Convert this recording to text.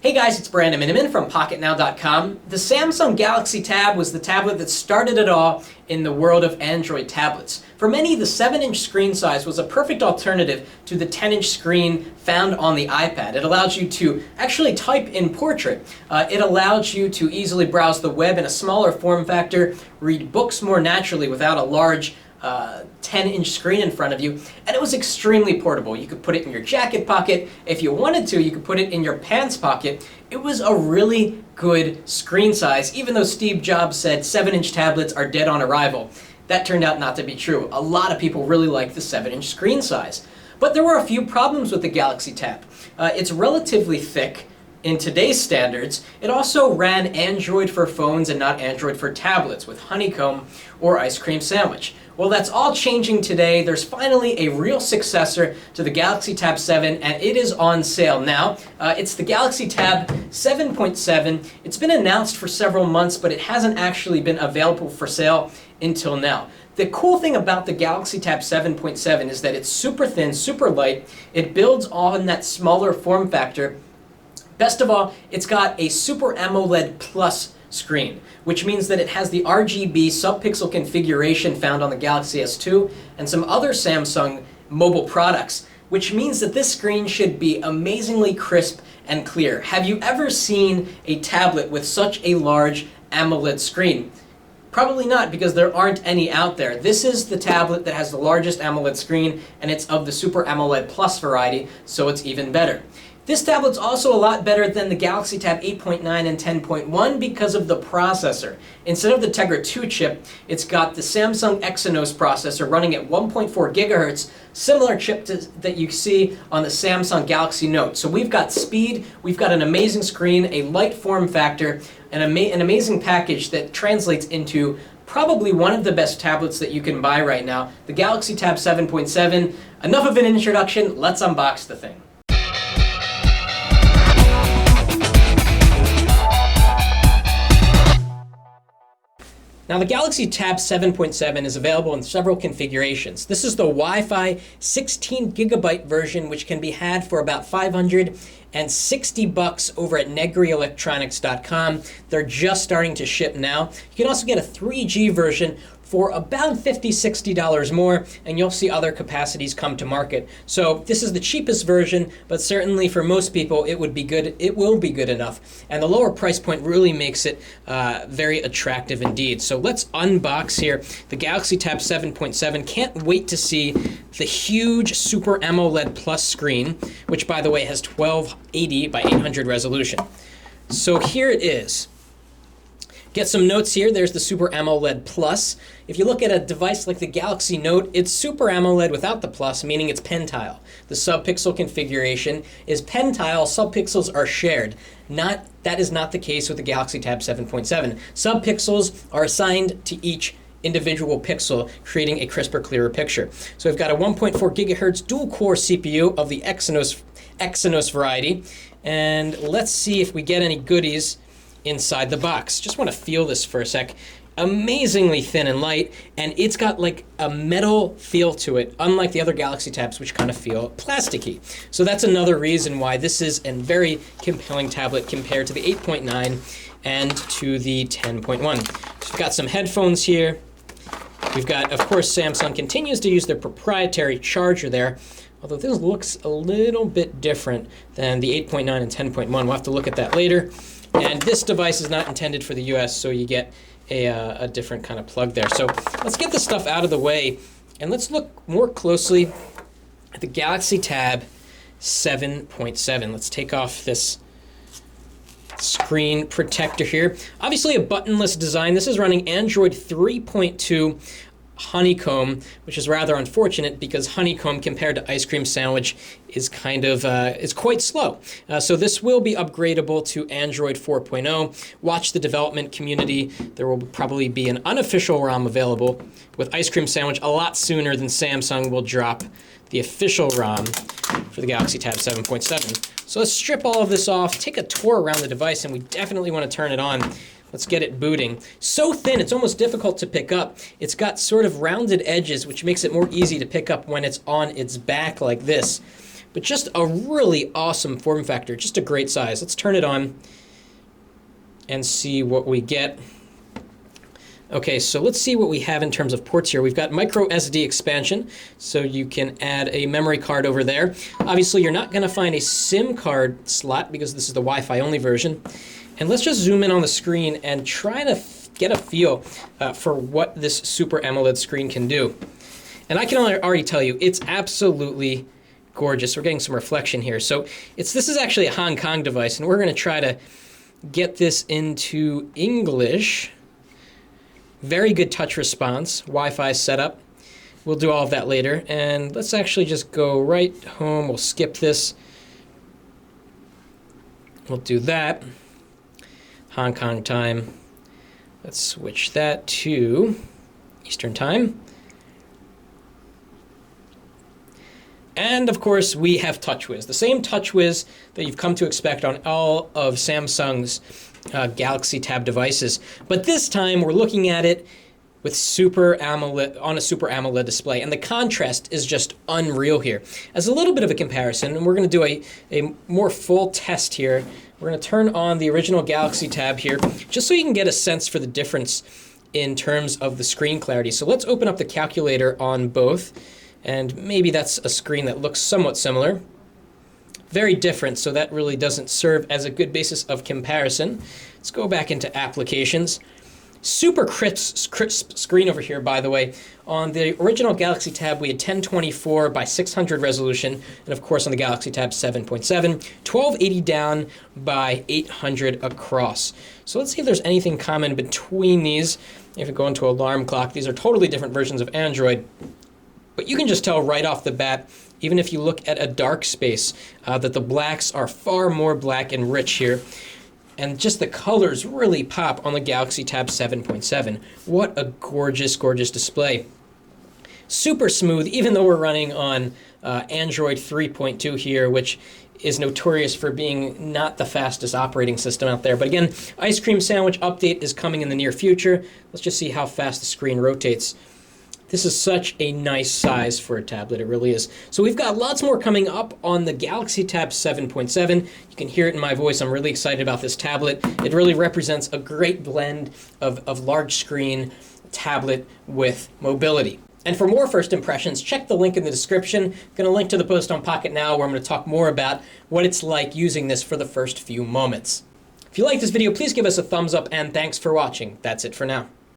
Hey guys, it's Brandon Miniman from Pocketnow.com. The Samsung Galaxy Tab was the tablet that started it all in the world of Android tablets. For many, the 7-inch screen size was a perfect alternative to the 10-inch screen found on the iPad. It allowed you to actually type in portrait. It allowed you to easily browse the web in a smaller form factor, read books more naturally without a large 10-inch screen in front of you, and it was extremely portable. You could put it in your jacket pocket. If you wanted to, you could put it in your pants pocket. It was a really good screen size, even though Steve Jobs said 7-inch tablets are dead on arrival. That turned out not to be true. A lot of people really like the 7-inch screen size. But there were a few problems with the Galaxy Tab. It's relatively thick in today's standards. It also ran Android for phones and not Android for tablets with Honeycomb or Ice Cream Sandwich. Well, that's all changing today. There's finally a real successor to the Galaxy Tab 7, and it is on sale now. It's the Galaxy Tab 7.7. It's been announced for several months, but it hasn't actually been available for sale until now. The cool thing about the Galaxy Tab 7.7 is that it's super thin, super light. It builds on that smaller form factor. Best of all, it's got a Super AMOLED Plus screen, which means that it has the RGB sub-pixel configuration found on the Galaxy S2 and some other Samsung mobile products, which means that this screen should be amazingly crisp and clear. Have you ever seen a tablet with such a large AMOLED screen? Probably not, because there aren't any out there. This is the tablet that has the largest AMOLED screen, and it's of the Super AMOLED Plus variety, so it's even better. This tablet's also a lot better than the Galaxy Tab 8.9 and 10.1 because of the processor. Instead of the Tegra 2 chip, it's got the Samsung Exynos processor running at 1.4 gigahertz, similar chip that you see on the Samsung Galaxy Note. So we've got speed, we've got an amazing screen, a light form factor, and an amazing package that translates into probably one of the best tablets that you can buy right now, the Galaxy Tab 7.7. Enough of an introduction, let's unbox the thing. Now, the Galaxy Tab 7.7 is available in several configurations. This is the Wi-Fi 16 gigabyte version, which can be had for about $560 over at negrielectronics.com. They're just starting to ship now. You can also get a 3G version for about $50, $60 more, and you'll see other capacities come to market. So this is the cheapest version, but certainly for most people it would be good. It will be good enough, and the lower price point really makes it very attractive indeed. So let's unbox here the Galaxy Tab 7.7. Can't wait to see the huge Super AMOLED Plus screen, which by the way has 1280 by 800 resolution. So here it is. Get some notes here. There's the Super AMOLED Plus. If you look at a device like the Galaxy Note, it's Super AMOLED without the plus, meaning it's pentile. The sub-pixel configuration is pentile. Sub-pixels are shared. That is not the case with the Galaxy Tab 7.7. Sub-pixels are assigned to each individual pixel, creating a crisper, clearer picture. So we've got a 1.4 gigahertz dual-core CPU of the Exynos variety. And let's see if we get any goodies inside the box. Just want to feel this for a sec. Amazingly thin and light, and it's got like a metal feel to it, unlike the other Galaxy Tabs, which kind of feel plasticky. So that's another reason why this is a very compelling tablet compared to the 8.9 and to the 10.1. So we've got some headphones here. We've got, of course, Samsung continues to use their proprietary charger there, although this looks a little bit different than the 8.9 and 10.1. We'll have to look at that later. And this device is not intended for the US, so you get a different kind of plug there. So let's get this stuff out of the way, and let's look more closely at the Galaxy Tab 7.7. Let's take off this screen protector here. Obviously a buttonless design. This is running Android 3.2 Honeycomb, which is rather unfortunate because Honeycomb compared to Ice Cream Sandwich is kind of is quite slow. So this will be upgradable to Android 4.0. Watch the development community. There will probably be an unofficial ROM available with Ice Cream Sandwich a lot sooner than Samsung will drop the official ROM for the Galaxy Tab 7.7. So let's strip all of this off, take a tour around the device, and we definitely want to turn it on. Let's get it booting. So thin, it's almost difficult to pick up. It's got sort of rounded edges, which makes it more easy to pick up when it's on its back like this. but just a really awesome form factor, just a great size. Let's turn it on and see what we get. Okay, so let's see what we have in terms of ports here. We've got micro SD expansion, so you can add a memory card over there. Obviously, you're not going to find a SIM card slot because this is the Wi-Fi only version. And let's just zoom in on the screen and try to get a feel for what this Super AMOLED screen can do. And I can already tell you, it's absolutely gorgeous. We're getting some reflection here. So this is actually a Hong Kong device, and we're going to try to get this into English. Very good touch response, Wi-Fi setup. We'll do all of that later. And let's actually just go right home. We'll skip this. We'll do that. Hong Kong time. Let's switch that to Eastern time. And of course, we have TouchWiz, the same TouchWiz that you've come to expect on all of Samsung's Galaxy Tab devices. But this time, we're looking at it with Super AMOLED on a Super AMOLED display, and the contrast is just unreal here. As a little bit of a comparison, and we're going to do a more full test here. We're going to turn on the original Galaxy Tab here, just so you can get a sense for the difference in terms of the screen clarity. So let's open up the calculator on both, and maybe that's a screen that looks somewhat similar. Very different, so that really doesn't serve as a good basis of comparison. Let's go back into applications. Super crisp screen over here, by the way. On the original Galaxy Tab, we had 1024 by 600 resolution, and of course on the Galaxy Tab 7.7, 1280 down by 800 across. So let's see if there's anything common between these. If we go into alarm clock, these are totally different versions of Android. But you can just tell right off the bat, even if you look at a dark space, that the blacks are far more black and rich here. And just the colors really pop on the Galaxy Tab 7.7. What a gorgeous, gorgeous display. Super smooth, even though we're running on Android 3.2 here, which is notorious for being not the fastest operating system out there. But again, Ice Cream Sandwich update is coming in the near future. Let's just see how fast the screen rotates. This is such a nice size for a tablet, it really is. So we've got lots more coming up on the Galaxy Tab 7.7. You can hear it in my voice. I'm really excited about this tablet. It really represents a great blend of large screen tablet with mobility. And for more first impressions, check the link in the description. I'm going to link to the post on Pocketnow where I'm going to talk more about what it's like using this for the first few moments. If you like this video, please give us a thumbs up and thanks for watching. That's it for now.